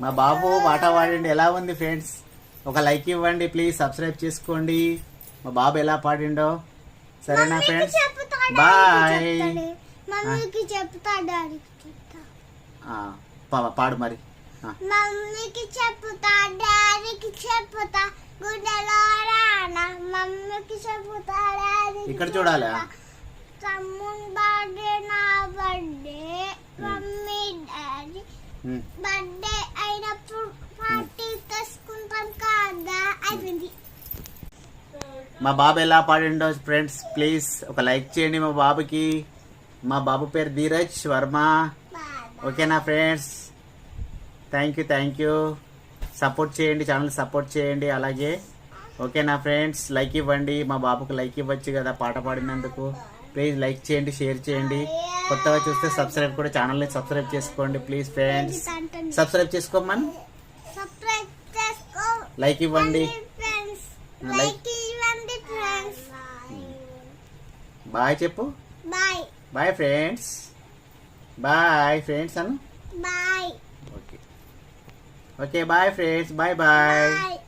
మా బాబు పాట పాడండి, ఎలా ఉంది ఫ్రెండ్స్? ఒక లైక్ ఇవ్వండి ప్లీజ్, సబ్స్క్రైబ్ చేసుకోండి. మా బాబు ఎలా పాడిండో. సరేనా ఫ్రెండ్స్, బాయ్. మమ్మీకి చెప్తా, డాడీకి చెప్తా. పాడు మరి. మమ్మీకి చెప్తా, డాడీకి చెప్తా, గుండెలో రానా. మమ్మీకి చెప్తా, డాడీకి ఇక్కడ చూడాలా? తమ్ముని బర్త్డే, నా బర్త్డే, మమ్మీ డాడీ బర్త్డే అయినప్పుడు పార్టీ తీసుకుంటాం కదా. అయిపోయింది. మా బాబు ఎలా పాడిండో ఫ్రెండ్స్ ప్లీజ్ ఒక లైక్ చేయండి మా బాబుకి. మా బాబు పేరు ధీరజ్ వర్మ. ఓకేనా ఫ్రెండ్స్? Thank you. సపోర్ట్ చేయండి, ఛానల్ సపోర్ట్ చేయండి అలాగే. ఓకేనా ఫ్రెండ్స్? లైక్ ఇవ్వండి, మా బాబుకు లైక్ ఇవ్వచ్చు కదా పాట పాడినందుకు. ప్లీజ్ లైక్ చేయండి, షేర్ చేయండి. కొత్తగా చూస్తే సబ్స్క్రైబ్ కూడా, ఛానల్ని సబ్స్క్రైబ్ చేసుకోండి ప్లీజ్ ఫ్రెండ్స్. సబ్స్క్రైబ్ చేసుకోమని, లైక్ ఇవ్వండి. బాయ్ చెప్పు. Bye friends. బాయ్ ఫ్రెండ్స్ అను. Bye. Okay bye friends. Bye.